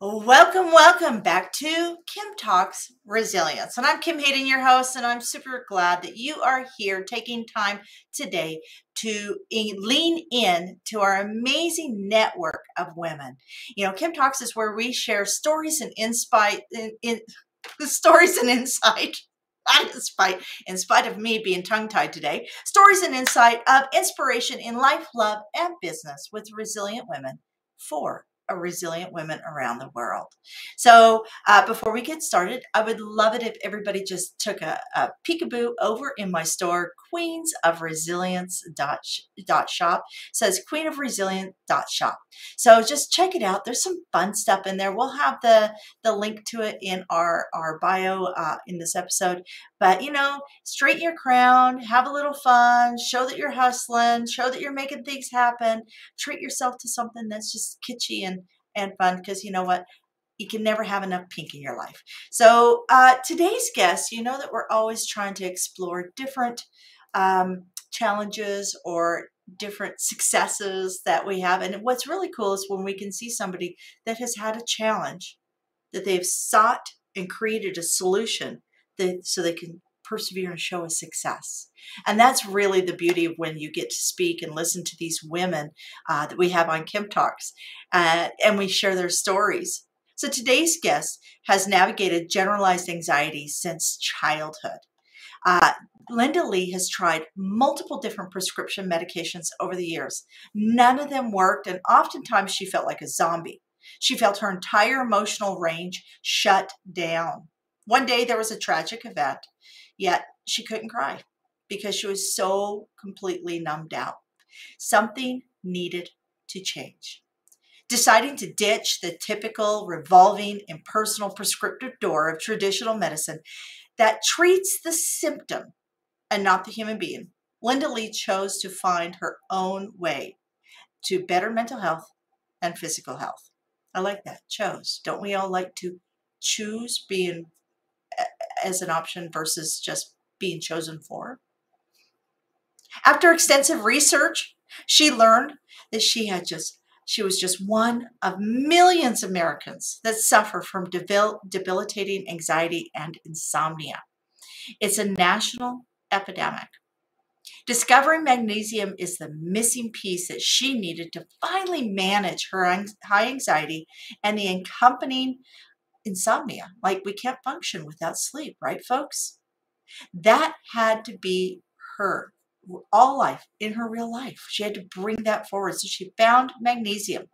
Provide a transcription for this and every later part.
Welcome back to Kim Talks Resilience. And I'm Kim Hayden, your host, and I'm super glad that you are here taking time today to lean in to our amazing network of women. Kim Talks is where we share stories and insight, stories and insight. In spite of me being tongue-tied today, stories and insight of inspiration in life, love, and business with resilient women for resilient women around the world. So before we get started, I would love it if everybody just took a peekaboo over in my store, queensofresilience.shop. Says queenofresilience.shop. So just check it out. There's some fun stuff in there. We'll have the link to it in our bio in this episode. But, straighten your crown, have a little fun, show that you're hustling, show that you're making things happen, treat yourself to something that's just kitschy and fun, because you know what? You can never have enough pink in your life. So today's guest, you know that we're always trying to explore different challenges or different successes that we have. And what's really cool is when we can see somebody that has had a challenge, that they've sought and created a solution so they can persevere and show a success. And that's really the beauty of when you get to speak and listen to these women that we have on Kim Talks, and we share their stories. So today's guest has navigated generalized anxiety since childhood. Linda Lee has tried multiple different prescription medications over the years. None of them worked, and oftentimes she felt like a zombie. She felt her entire emotional range shut down. One day there was a tragic event, yet she couldn't cry because she was so completely numbed out. Something needed to change. Deciding to ditch the typical revolving impersonal prescriptive door of traditional medicine that treats the symptom and not the human being, Linda Lee chose to find her own way to better mental health and physical health. I like that. Chose. Don't we all like to choose being as an option versus just being chosen for? After extensive research, she learned that she was just one of millions of Americans that suffer from debilitating anxiety and insomnia. It's a national epidemic. Discovering magnesium is the missing piece that she needed to finally manage her high anxiety and the accompanying insomnia. Like, we can't function without sleep, right, folks? That had to be her all life, in her real life. She had to bring that forward. So she found magnesium,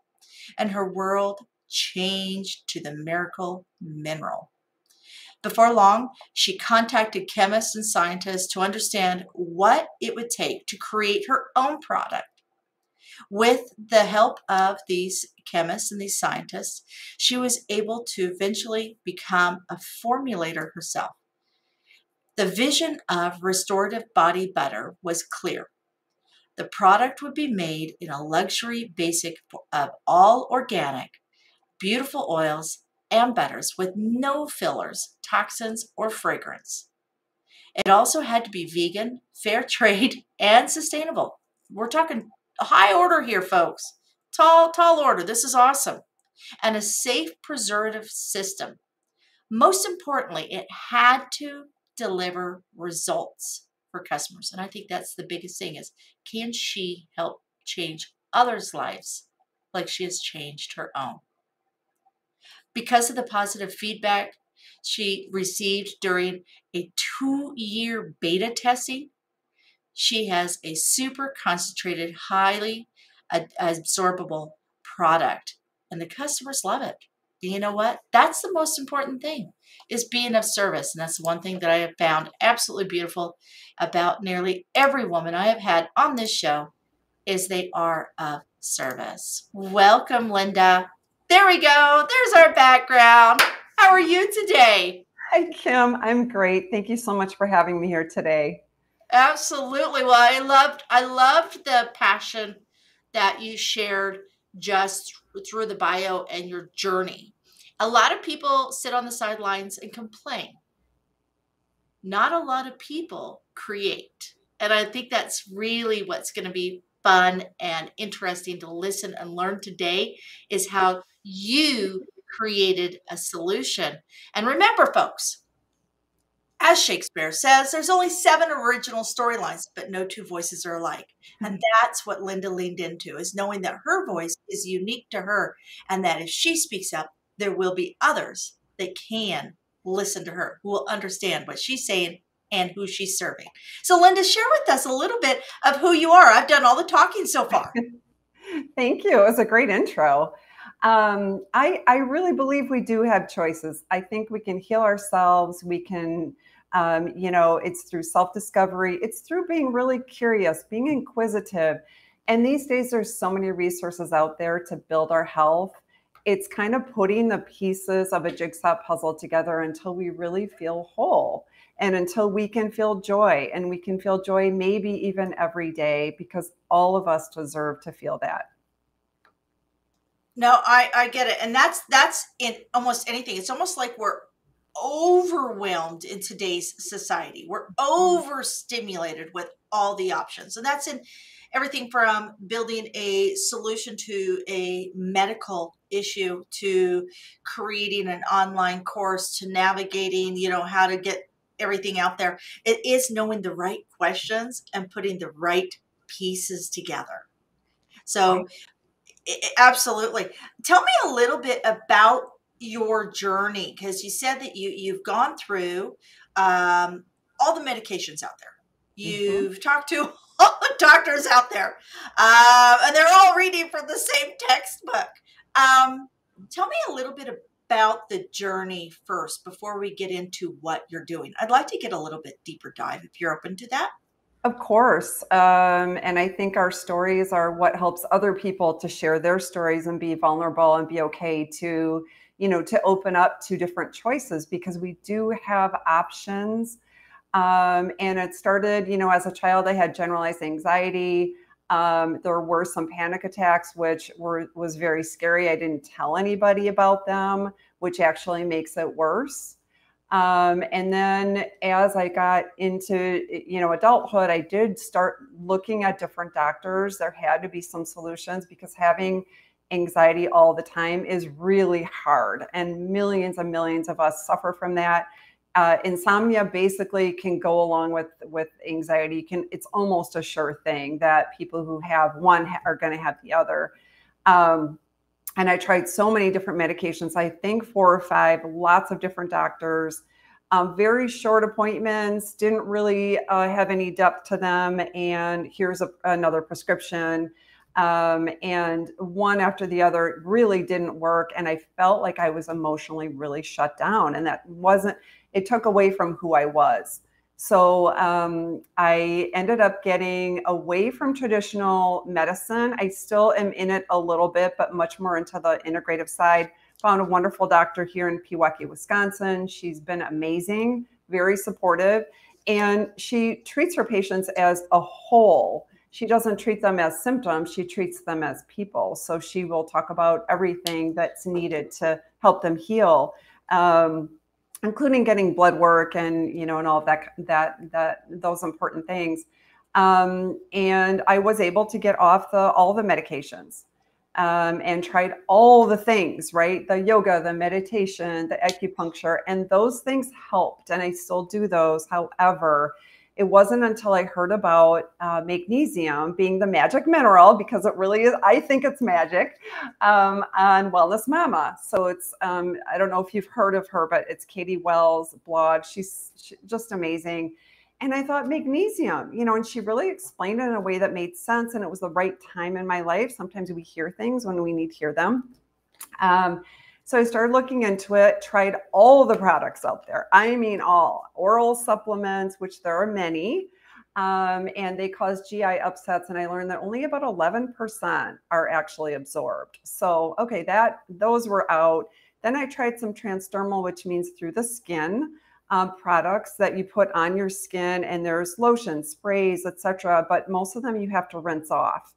and her world changed to the miracle mineral. Before long, she contacted chemists and scientists to understand what it would take to create her own product. With the help of these chemists and these scientists, she was able to eventually become a formulator herself. The vision of restorative body butter was clear. The product would be made in a luxury basic of all organic, beautiful oils and butters with no fillers, toxins, or fragrance. It also had to be vegan, fair trade, and sustainable. We're talking a high order here, folks. Tall order. This is awesome. And a safe preservative system. Most importantly, it had to deliver results for customers. And I think that's the biggest thing is, can she help change others' lives like she has changed her own? Because of the positive feedback she received during a 2-year beta testing, she has a super concentrated, highly absorbable product, and the customers love it. And you know what? That's the most important thing, is being of service. And that's one thing that I have found absolutely beautiful about nearly every woman I have had on this show, is they are of service. Welcome, Linda. There we go. There's our background. How are you today? Hi, Kim. I'm great. Thank you so much for having me here today. Absolutely. Well, I loved the passion that you shared just through the bio and your journey. A lot of people sit on the sidelines and complain. Not a lot of people create. And I think that's really what's going to be fun and interesting to listen and learn today, is how you created a solution. And remember, folks, as Shakespeare says, there's only 7 original storylines, but no 2 voices are alike. And that's what Linda leaned into, is knowing that her voice is unique to her, and that if she speaks up, there will be others that can listen to her, who will understand what she's saying and who she's serving. So Linda, share with us a little bit of who you are. I've done all the talking so far. Thank you. It was a great intro. I really believe we do have choices. I think we can heal ourselves. We can, it's through self-discovery. It's through being really curious, being inquisitive. And these days, there's so many resources out there to build our health. It's kind of putting the pieces of a jigsaw puzzle together until we really feel whole, and until we can feel joy, and we can feel joy maybe even every day, because all of us deserve to feel that. No, I get it. And that's in almost anything. It's almost like we're overwhelmed in today's society. We're overstimulated with all the options. And that's in everything from building a solution to a medical issue, to creating an online course, to navigating, how to get everything out there. It is knowing the right questions and putting the right pieces together. So absolutely. Tell me a little bit about your journey, because you said that you've gone through all the medications out there. You've talked to all the doctors out there, and they're all reading from the same textbook. Tell me a little bit about the journey first before we get into what you're doing. I'd like to get a little bit deeper dive if you're open to that. Of course. And I think our stories are what helps other people to share their stories and be vulnerable and be okay to, to open up to different choices, because we do have options. And it started, as a child, I had generalized anxiety. There were some panic attacks, which was very scary. I didn't tell anybody about them, which actually makes it worse. And then as I got into, adulthood, I did start looking at different doctors. There had to be some solutions, because having anxiety all the time is really hard. And millions and millions of us suffer from that. Insomnia basically can go along with anxiety. It's almost a sure thing that people who have one are going to have the other. And I tried so many different medications, I think 4 or 5, lots of different doctors, very short appointments, didn't really have any depth to them. And here's another prescription. And one after the other really didn't work. And I felt like I was emotionally really shut down. And it took away from who I was. So I ended up getting away from traditional medicine. I still am in it a little bit, but much more into the integrative side. Found a wonderful doctor here in Pewackie, Wisconsin. She's been amazing, very supportive, and she treats her patients as a whole. She doesn't treat them as symptoms, she treats them as people. So she will talk about everything that's needed to help them heal. Including getting blood work and, and all of those important things. And I was able to get off all the medications, and tried all the things, right? The yoga, the meditation, the acupuncture, and those things helped. And I still do those. However, it wasn't until I heard about magnesium being the magic mineral, because it really is, I think it's magic, on Wellness Mama. So it's, I don't know if you've heard of her, but it's Katie Wells' blog. She's just amazing. And I thought, magnesium, and she really explained it in a way that made sense. And it was the right time in my life. Sometimes we hear things when we need to hear them. So I started looking into it, tried all the products out there. I mean, all oral supplements, which there are many, and they cause GI upsets. And I learned that only about 11% are actually absorbed. So, okay, those were out. Then I tried some transdermal, which means through the skin, products that you put on your skin, and there's lotion, sprays, etc. But most of them you have to rinse off.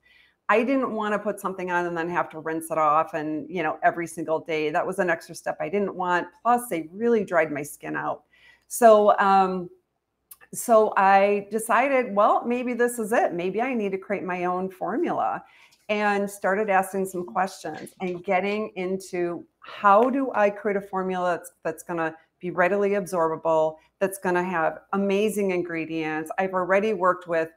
I didn't want to put something on and then have to rinse it off and, every single day. That was an extra step I didn't want. Plus, they really dried my skin out. So I decided, well, maybe this is it. Maybe I need to create my own formula, and started asking some questions and getting into how do I create a formula that's going to be readily absorbable, that's going to have amazing ingredients. I've already worked with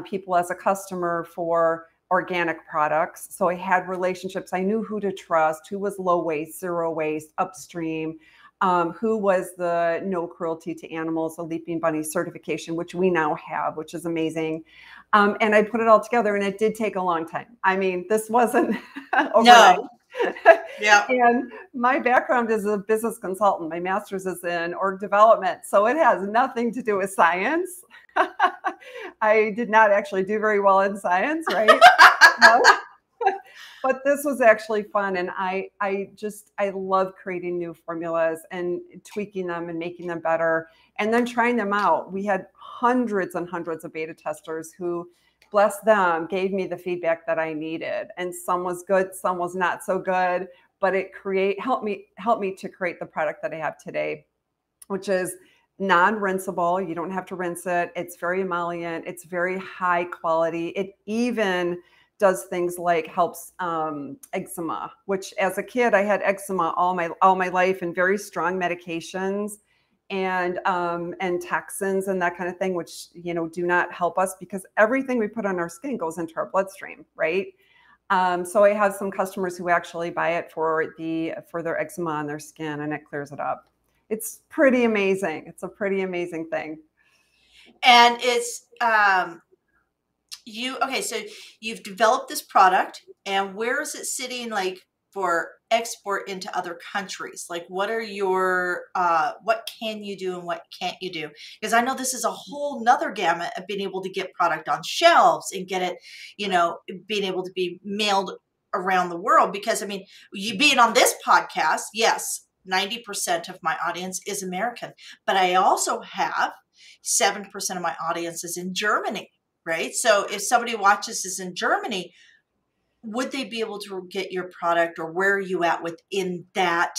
people as a customer for organic products. So I had relationships. I knew who to trust, who was low waste, zero waste, upstream, who was the no cruelty to animals, the Leaping Bunny certification, which we now have, which is amazing. And I put it all together, and it did take a long time. I mean, this wasn't overnight. No. Yeah. And my background is a business consultant. My master's is in org development. So it has nothing to do with science. I did not actually do very well in science, right? But this was actually fun. And I love creating new formulas and tweaking them and making them better and then trying them out. We had hundreds and hundreds of beta testers who, bless them, gave me the feedback that I needed. And some was good, some was not so good, but it helped me to create the product that I have today, which is non-rinsable. You don't have to rinse it. It's very emollient. It's very high quality. It even does things like helps eczema, which as a kid, I had eczema all my life, and very strong medications and toxins and that kind of thing, which, do not help us because everything we put on our skin goes into our bloodstream, right? So I have some customers who actually buy it for their eczema on their skin, and it clears it up. It's pretty amazing. It's a pretty amazing thing. And it's, so you've developed this product, and where is it sitting, like, for export into other countries? Like, what are your, what can you do and what can't you do? Because I know this is a whole nother gamut of being able to get product on shelves and get it, being able to be mailed around the world. Because, I mean, you being on this podcast, yes, 90% of my audience is American, but I also have 7% of my audience is in Germany, right? So if somebody watches this in Germany, would they be able to get your product, or where are you at within that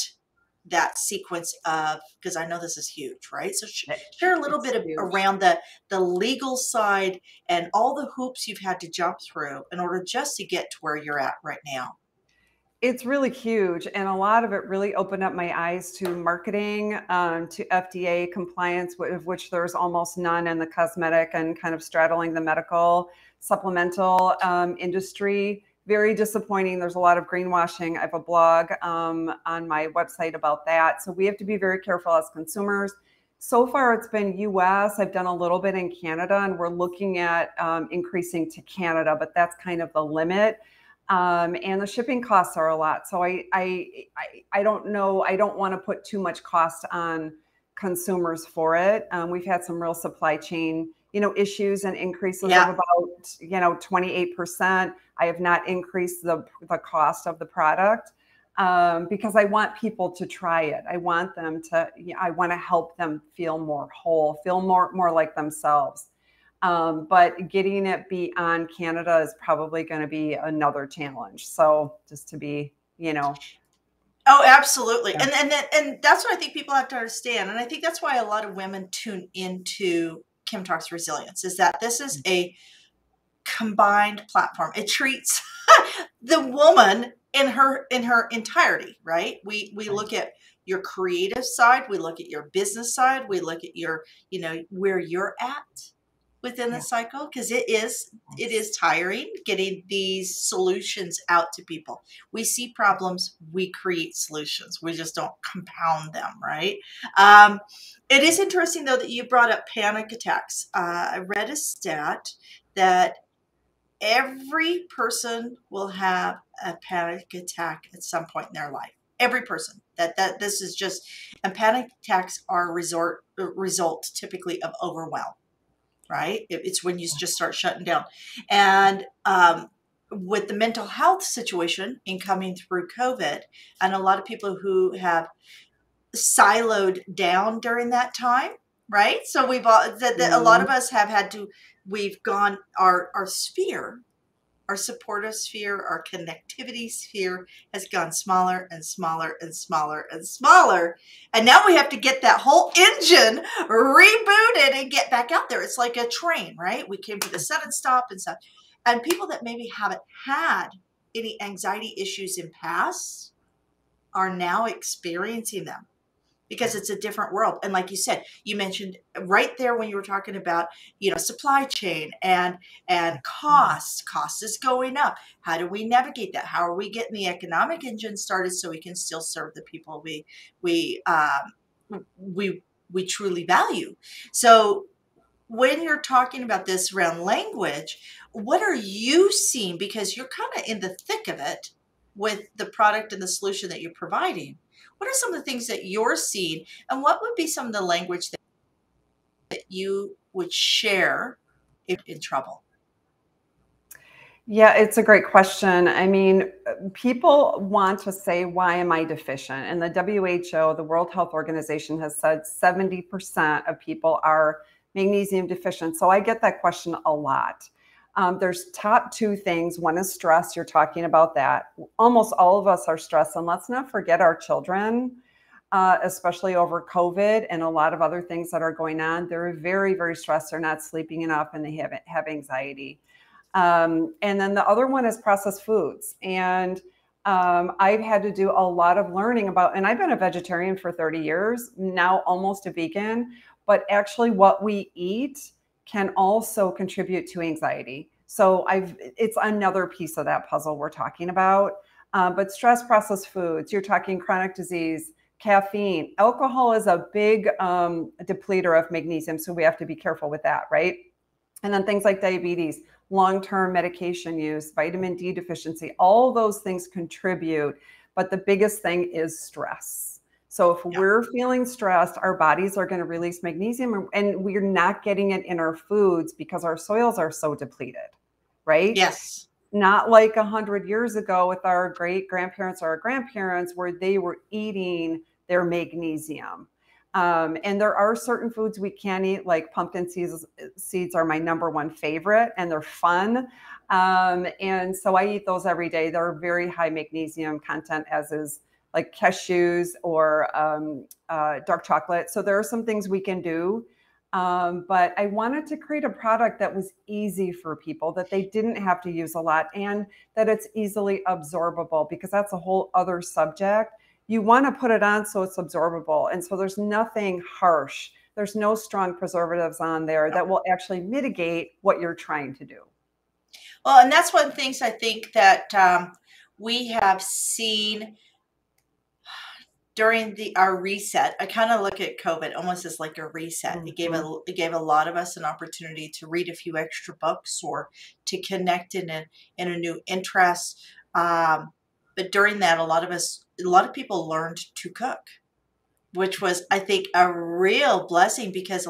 sequence of, because I know this is huge, right? So share a little bit around the legal side and all the hoops you've had to jump through in order just to get to where you're at right now. It's really huge. And a lot of it really opened up my eyes to marketing, to FDA compliance, of which there's almost none in the cosmetic and kind of straddling the medical supplemental industry. Very disappointing. There's a lot of greenwashing. I have a blog on my website about that. So we have to be very careful as consumers. So far, it's been US. I've done a little bit in Canada, and we're looking at increasing to Canada, but that's kind of the limit. And the shipping costs are a lot. So I don't know. I don't want to put too much cost on consumers for it. We've had some real supply chain, issues and increases of about, 28%. I have not increased the cost of the product because I want people to try it. I want to help them feel more whole, feel more like themselves. But getting it beyond Canada is probably going to be another challenge. So just to be, Oh, absolutely. Yeah. And that's what I think people have to understand. And I think that's why a lot of women tune into Kim Talks Resilience, is that this is a combined platform. It treats the woman in her entirety, right? We look at your creative side, we look at your business side, we look at your, where you're at within the cycle, because it is tiring getting these solutions out to people. We see problems, we create solutions. We just don't compound them, right? It is interesting, though, that you brought up panic attacks. I read a stat that every person will have a panic attack at some point in their life. Every person. That this is just, and panic attacks are a result typically of overwhelm. Right? It's when you just start shutting down. And with the mental health situation in coming through COVID, and a lot of people who have siloed down during that time, right? So we've a lot of us have had to, we've gone, our sphere, our supportive sphere, our connectivity sphere has gone smaller and smaller and smaller and smaller. And now we have to get that whole engine rebooted and get back out there. It's like a train, right? We came to the sudden stop and stuff. And people that maybe haven't had any anxiety issues in past are now experiencing them, because it's a different world. And like you said, you mentioned right there when you were talking about, supply chain and cost is going up. How do we navigate that? How are we getting the economic engine started so we can still serve the people we truly value? So when you're talking about this around language, what are you seeing? Because you're kind of in the thick of it with the product and the solution that you're providing. What are some of the things that you're seeing, and what would be some of the language that you would share if in trouble? Yeah, it's a great question. I mean, people want to say, why am I deficient? And the WHO, the World Health Organization, has said 70% of people are magnesium deficient. So I get that question a lot. There's top two things. One is stress. You're talking about that. Almost all of us are stressed. And let's not forget our children, especially over COVID and a lot of other things that are going on. They're very, very stressed. They're not sleeping enough and they have anxiety. And then the other one is processed foods. And I've had to do a lot of learning about, and I've been a vegetarian for 30 years, now almost a vegan, but actually what we eat can also contribute to anxiety. So it's another piece of that puzzle we're talking about. But stress, processed foods, you're talking chronic disease, caffeine, alcohol is a big depleter of magnesium. So we have to be careful with that, right? And then things like diabetes, long-term medication use, vitamin D deficiency, all those things contribute. But the biggest thing is stress. So if we're feeling stressed, our bodies are going to release magnesium, and we're not getting it in our foods because our soils are so depleted, right? Yes. Not like 100 years ago with our great grandparents or our grandparents where they were eating their magnesium. And there are certain foods we can eat, like pumpkin seeds are my number one favorite, and they're fun. And so I eat those every day. They're very high magnesium content, as is like cashews or dark chocolate. So there are some things we can do. But I wanted to create a product that was easy for people, that they didn't have to use a lot, and that it's easily absorbable, because that's a whole other subject. You want to put it on so it's absorbable. And so there's nothing harsh. There's no strong preservatives on there that will actually mitigate what you're trying to do. Well, and that's one of the things I think that we have seen during our reset. I kind of look at COVID almost as like a reset. It gave a lot of us an opportunity to read a few extra books or to connect in a new interest. But during that, a lot of people learned to cook, which was, I think, a real blessing, because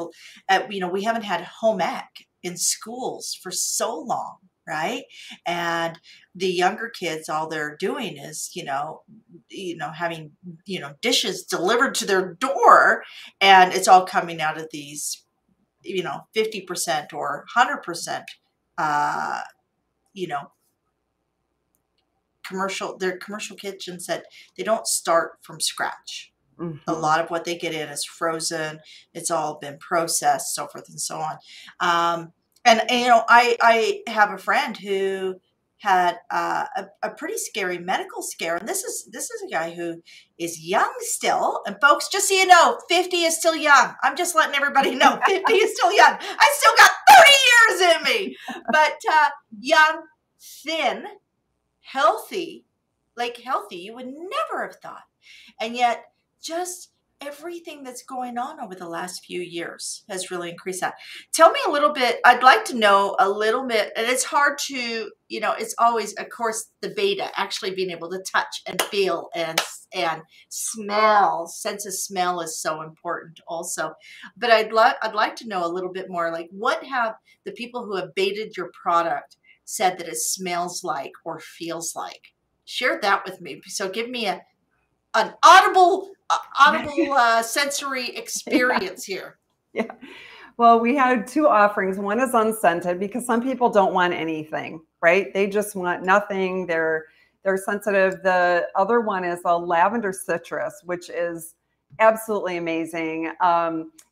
we haven't had home ec in schools for so long. Right. And the younger kids, all they're doing is, having, dishes delivered to their door, and it's all coming out of these, 50% or 100%, their commercial kitchens that they don't start from scratch. Mm-hmm. A lot of what they get in is frozen. It's all been processed, so forth and so on. And I have a friend who had a pretty scary medical scare, and this is a guy who is young still. And folks, just so you know, 50 is still young. I'm just letting everybody know 50 is still young. I still got 30 years in me, but young, thin, healthy, you would never have thought, and yet just everything that's going on over the last few years has really increased that. Tell me a little bit. I'd like to know a little bit, and it's hard to, it's always, of course, the beta, actually being able to touch and feel and smell. Sense of smell is so important also. But I'd like to know a little bit more, like, what have the people who have baited your product said that it smells like or feels like? Share that with me. So give me an audible sensory experience here. Yeah. Well, we had two offerings. One is unscented, because some people don't want anything, right? They just want nothing. They're sensitive. The other one is a lavender citrus, which is absolutely amazing.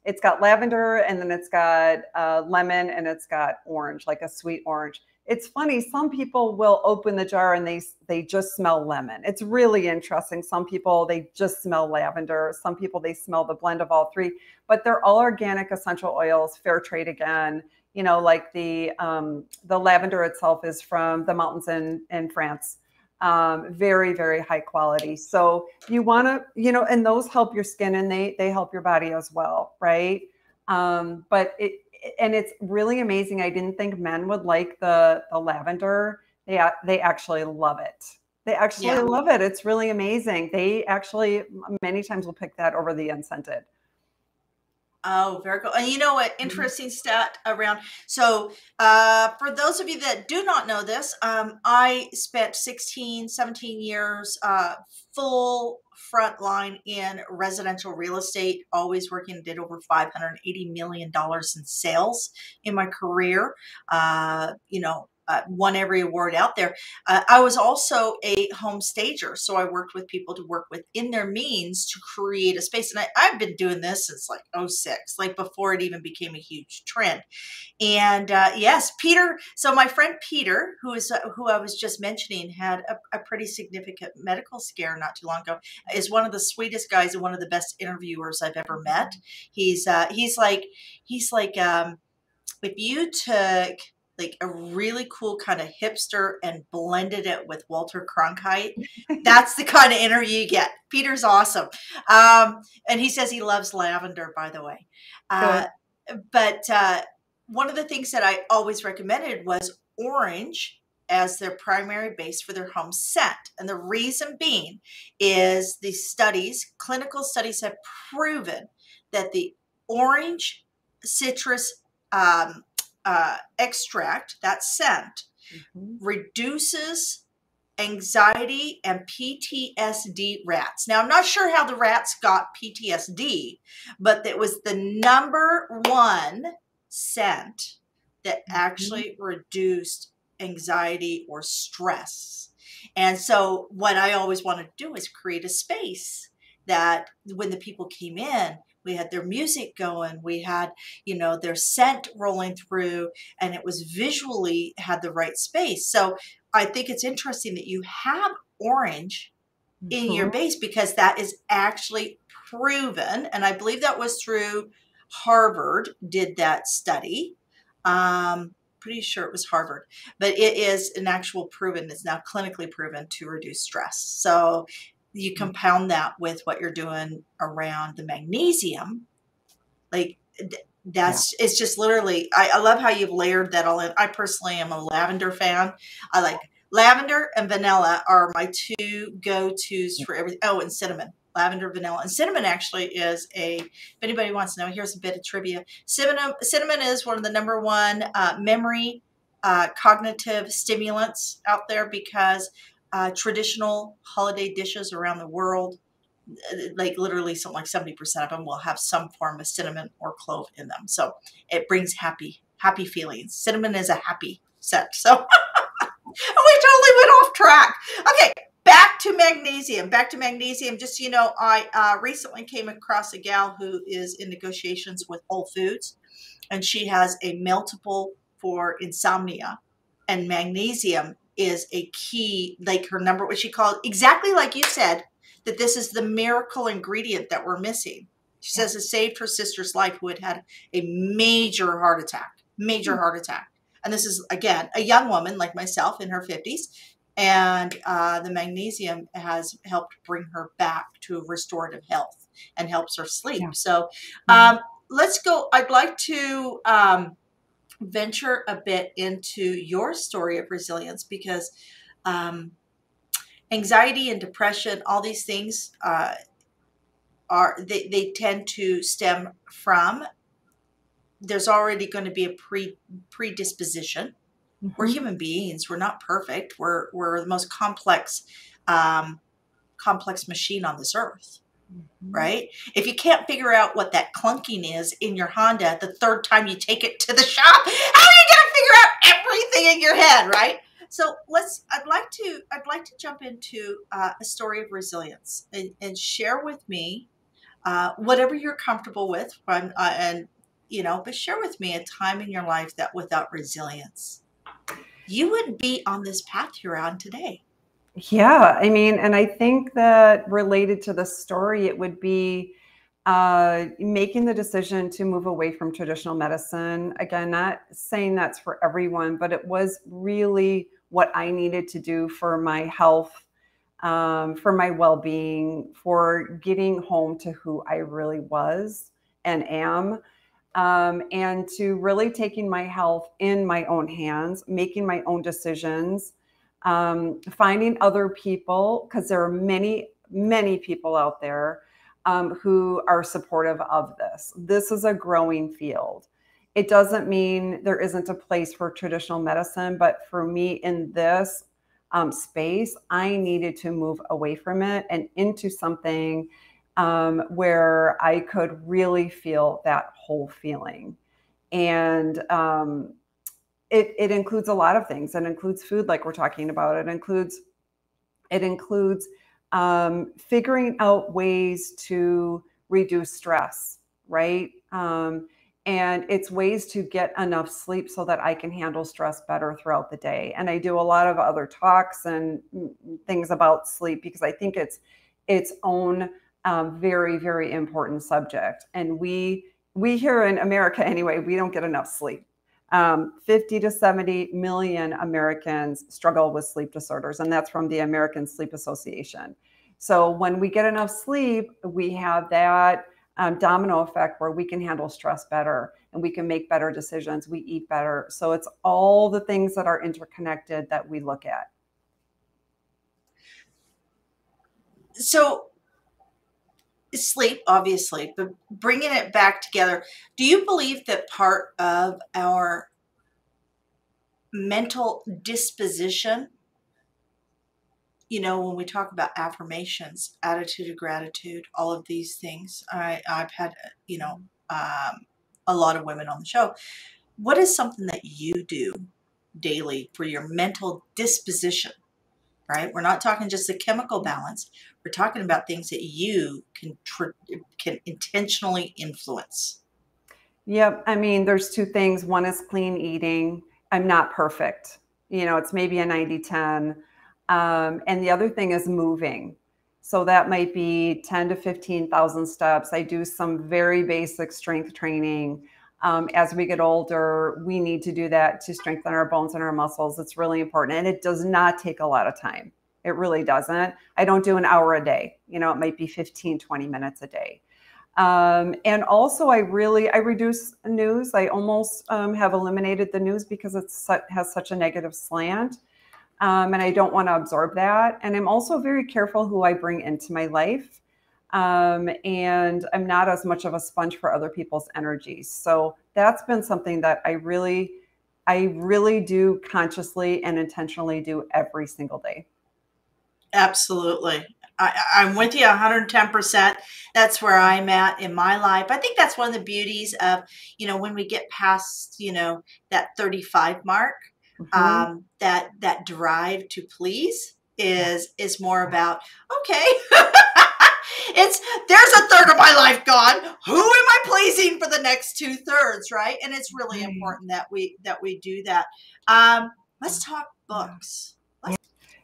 It's got lavender, and then it's got lemon, and it's got orange, like a sweet orange. it's funny. Some people will open the jar and they just smell lemon. It's really interesting. Some people, they just smell lavender. Some people, they smell the blend of all three, but they're all organic essential oils, fair trade again. You know, like the lavender itself is from the mountains in France. Very, very high quality. So you want to, you know, and those help your skin and they help your body as well. Right. But and it's really amazing. I didn't think men would like the lavender. They actually love it. They actually love it. It's really amazing. They actually many times will pick that over the unscented. Oh, very cool. And you know what? Interesting stat around. So, for those of you that do not know this, I spent 16, 17 years full frontline in residential real estate, always working, did over $580 million in sales in my career. You know, won every award out there. I was also a home stager. So I worked with people to work within their means to create a space. And I've been doing this since like '06, like before it even became a huge trend. And yes, Peter. So my friend Peter, who I was just mentioning, had a pretty significant medical scare not too long ago, is one of the sweetest guys and one of the best interviewers I've ever met. He's like if you took like a really cool kind of hipster and blended it with Walter Cronkite, that's the kind of interview you get. Peter's awesome. And he says he loves lavender, by the way. But one of the things that I always recommended was orange as their primary base for their home scent. And the reason being is the studies, clinical studies have proven that the orange citrus extract, that scent, reduces anxiety and PTSD rats. Now, I'm not sure how the rats got PTSD, but it was the #1 scent that actually reduced anxiety or stress. And so what I always wanted to do is create a space that when the people came in, we had their music going, we had, you know, their scent rolling through, and it was visually had the right space. So I think it's interesting that you have orange in your base because that is actually proven. And I believe that was through Harvard did that study. Pretty sure it was Harvard, but it is an actual proven, it's now clinically proven to reduce stress. So you compound that with what you're doing around the magnesium, like that's, it's just literally, I love how you've layered that all in. I personally am a lavender fan. I like lavender and vanilla are my two go-tos for everything. Oh, and cinnamon. Lavender, vanilla, and cinnamon actually is if anybody wants to know, here's a bit of trivia. Cinnamon is one of the #1 memory cognitive stimulants out there because traditional holiday dishes around the world, like literally something like 70% of them will have some form of cinnamon or clove in them. So it brings happy feelings. Cinnamon is a happy scent. So we totally went off track. Okay. Back to magnesium. Just so you know, I recently came across a gal who is in negotiations with Whole Foods, and she has a meltable for insomnia, and magnesium is a key, like her number, what she called, exactly like you said, that this is the miracle ingredient that we're missing. She says it saved her sister's life who had had a major heart attack. And this is, again, a young woman like myself in her 50s. And the magnesium has helped bring her back to restorative health and helps her sleep. Yeah. So let's go. I'd like to venture a bit into your story of resilience because anxiety and depression, all these things they tend to stem from, there's already going to be a predisposition. We're human beings. We're not perfect. We're the most complex machine on this earth, right? If you can't figure out what that clunking is in your Honda the third time you take it to the shop, how are you going to figure out everything in your head, right? So I'd like to jump into a story of resilience and share with me whatever you're comfortable with, and you know, but share with me a time in your life that without resilience. you wouldn't be on this path you're on today. Yeah, I mean, and I think that related to the story, it would be making the decision to move away from traditional medicine. Again, not saying that's for everyone, but it was really what I needed to do for my health, for my well-being, for getting home to who I really was and am. And to really taking my health in my own hands, making my own decisions, finding other people, because there are many, many people out there who are supportive of this. This is a growing field. It doesn't mean there isn't a place for traditional medicine, but for me in this space, I needed to move away from it and into something where I could really feel that whole feeling. And it includes a lot of things. It includes food, like we're talking about. It includes figuring out ways to reduce stress, right? And it's ways to get enough sleep so that I can handle stress better throughout the day. And I do a lot of other talks and things about sleep because I think it's its own very, very important subject. And we here in America anyway, we don't get enough sleep. 50 to 70 million Americans struggle with sleep disorders, and that's from the American Sleep Association. So when we get enough sleep, we have that domino effect where we can handle stress better and we can make better decisions. We eat better. So it's all the things that are interconnected that we look at. So sleep, obviously, but bringing it back together, do you believe that part of our mental disposition, when we talk about affirmations, attitude of gratitude, all of these things, I've had, a lot of women on the show. What is something that you do daily for your mental disposition, right? We're not talking just the chemical balance. We're talking about things that you can intentionally influence. Yep. I mean, there's two things. One is clean eating. I'm not perfect. It's maybe a 90-10. And the other thing is moving. So that might be 10 to 15,000 steps. I do some very basic strength training. As we get older, we need to do that to strengthen our bones and our muscles. It's really important. And it does not take a lot of time. It really doesn't. I don't do an hour a day. It might be 15, 20 minutes a day. And also I reduce news. I almost have eliminated the news because it has such a negative slant. And I don't want to absorb that. And I'm also very careful who I bring into my life. And I'm not as much of a sponge for other people's energies. So that's been something that I really do consciously and intentionally do every single day. Absolutely. I'm with you 110%. That's where I'm at in my life. I think that's one of the beauties of, when we get past, that 35 mark, that drive to please is more about, okay, there's a third of my life gone. Who am I pleasing for the next 2/3, right? And it's really important that we do that. Let's talk books.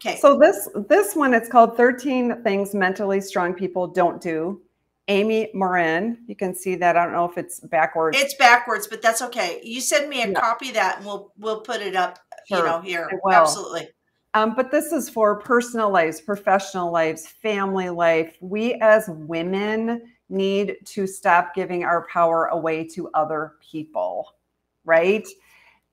Okay. So this one, it's called 13 Things Mentally Strong People Don't Do. Amy Morin. You can see that. I don't know if it's backwards. It's backwards, but that's okay. You send me a copy of that and we'll put it up, Sure. Here. Absolutely. But this is for personal lives, professional lives, family life. We as women need to stop giving our power away to other people, right?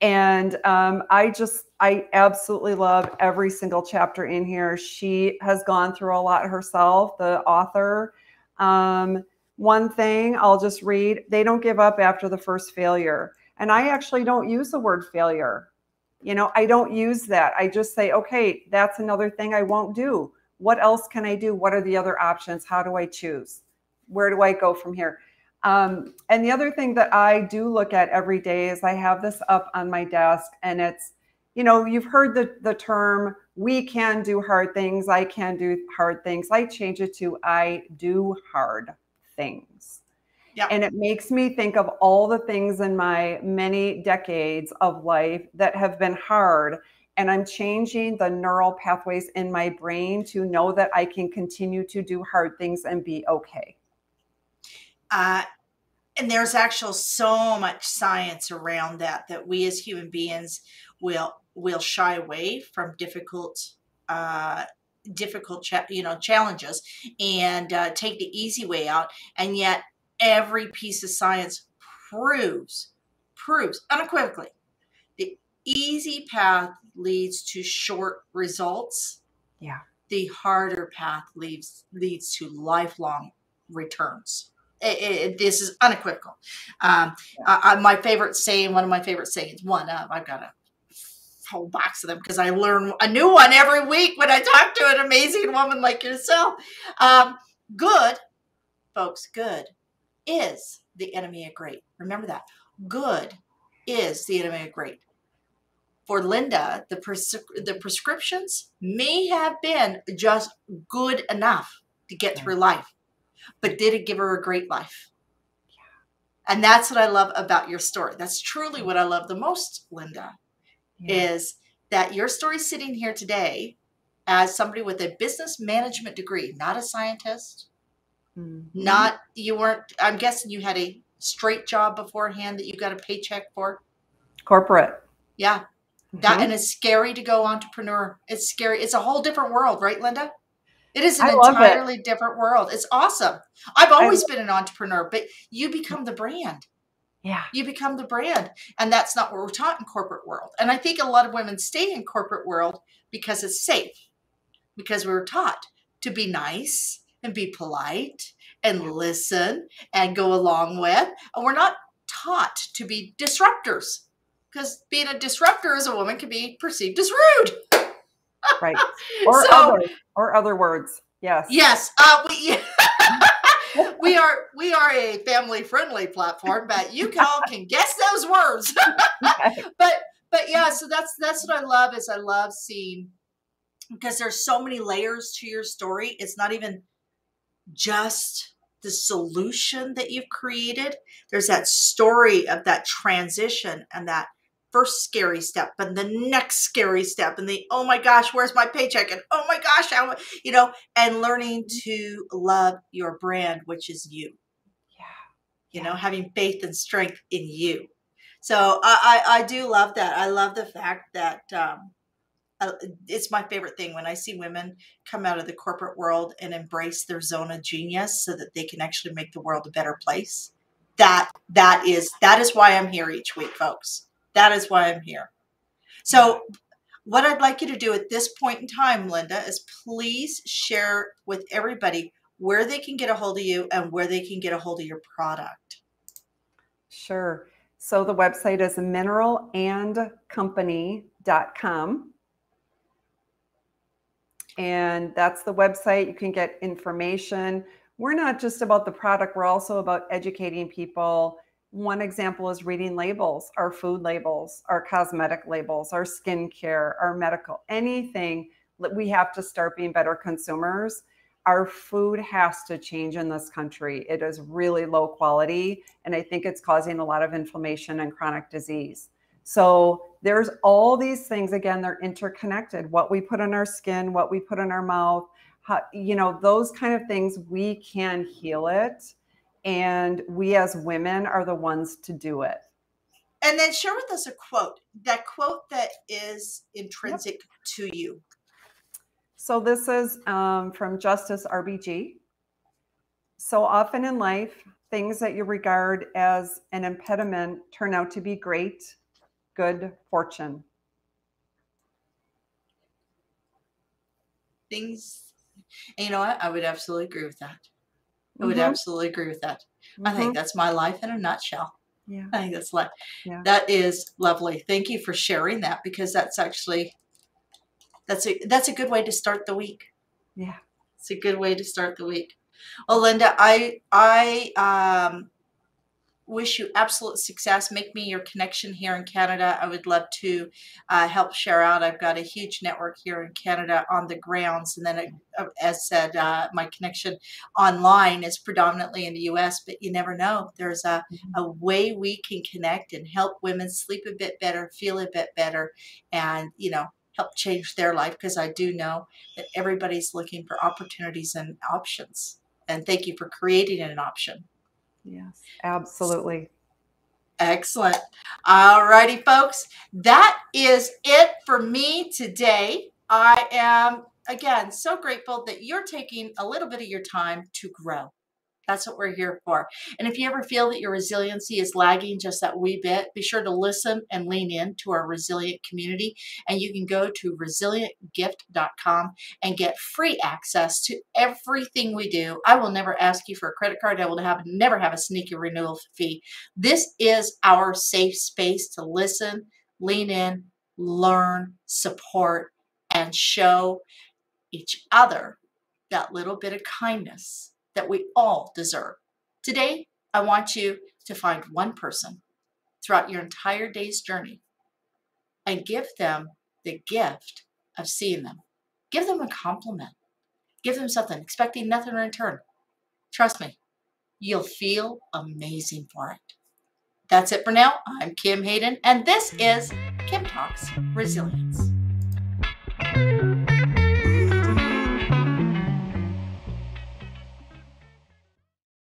And I absolutely love every single chapter in here. She has gone through a lot herself, the author. One thing I'll just read, they don't give up after the first failure. And I actually don't use the word failure. I don't use that. I just say, okay, that's another thing I won't do. What else can I do? What are the other options? How do I choose? Where do I go from here? And the other thing that I do look at every day is I have this up on my desk, and it's, you've heard the term, we can do hard things. I can do hard things. I change it to I do hard things. Yeah. And it makes me think of all the things in my many decades of life that have been hard. and I'm changing the neural pathways in my brain to know that I can continue to do hard things and be okay. And there's actually so much science around that we as human beings will shy away from difficult challenges and take the easy way out. And yet every piece of science proves unequivocally the easy path leads to short results. Yeah. The harder path leads to lifelong returns. This is unequivocal. My favorite saying, one of my favorite sayings, I've got a whole box of them because I learn a new one every week when I talk to an amazing woman like yourself. Good, folks, good is the enemy of great. Remember that. Good is the enemy of great. For Linda, the prescriptions may have been just good enough to get through life, but did it give her a great life? Yeah. And that's what I love about your story. That's truly what I love the most, Linda, is that your story sitting here today as somebody with a business management degree, not a scientist, I'm guessing you had a straight job beforehand that you got a paycheck for? Corporate. Yeah. And it's scary to go entrepreneur. It's scary. It's a whole different world, right, Linda? It is an entirely different world. It's awesome. I've always been an entrepreneur, but you become the brand. Yeah. You become the brand. And that's not what we're taught in corporate world. And I think a lot of women stay in corporate world because it's safe, because we were taught to be nice and be polite and listen and go along with. And we're not taught to be disruptors, because being a disruptor as a woman can be perceived as rude. Right. Or other words. Yes. Yes. We are a family friendly platform, but you all can guess those words. but yeah, so that's what I love, is I love seeing, because there's so many layers to your story. It's not even just the solution that you've created. There's that story of that transition and that first scary step and the next scary step and the, oh my gosh, where's my paycheck? And oh my gosh, and learning to love your brand, which is you. Yeah. Having faith and strength in you. So I do love that. I love the fact that it's my favorite thing when I see women come out of the corporate world and embrace their zone of genius so that they can actually make the world a better place. That is why I'm here each week, folks. That is why I'm here. So what I'd like you to do at this point in time, Linda, is please share with everybody where they can get a hold of you and where they can get a hold of your product. Sure. So the website is mineralandcompany.com. And that's the website. You can get information. We're not just about the product. We're also about educating people. One example is reading labels, our food labels, our cosmetic labels, our skincare, our medical, anything. We have to start being better consumers. Our food has to change in this country. It is really low quality, and I think it's causing a lot of inflammation and chronic disease. So there's all these things, again, they're interconnected. What we put on our skin, what we put in our mouth, those kind of things, we can heal it. And we as women are the ones to do it. And then share with us a quote, that quote that is intrinsic to you. So this is from Justice RBG. So often in life, things that you regard as an impediment turn out to be great, good fortune. Things, and you know what? I would absolutely agree with that. I would absolutely agree with that. I think that's my life in a nutshell. Yeah. I think that's that is lovely. Thank you for sharing that, because that's actually, that's a good way to start the week. Yeah. It's a good way to start the week. Well, Linda, I wish you absolute success. Make me your connection here in Canada. I would love to help share out. I've got a huge network here in Canada on the grounds. And then, as said, my connection online is predominantly in the US, but you never know. There's a way we can connect and help women sleep a bit better, feel a bit better, and, help change their life, because I do know that everybody's looking for opportunities and options. And thank you for creating an option. Yes, absolutely. Excellent. All righty, folks. That is it for me today. I am, again, so grateful that you're taking a little bit of your time to grow. That's what we're here for. And if you ever feel that your resiliency is lagging just that wee bit, be sure to listen and lean in to our resilient community. And you can go to resilientgift.com and get free access to everything we do. I will never ask you for a credit card. I will never have a sneaky renewal fee. This is our safe space to listen, lean in, learn, support, and show each other that little bit of kindness that we all deserve. Today, I want you to find one person throughout your entire day's journey and give them the gift of seeing them. Give them a compliment. Give them something, expecting nothing in return. Trust me, you'll feel amazing for it. That's it for now. I'm Kim Hayden, and this is Kim Talks Resilience.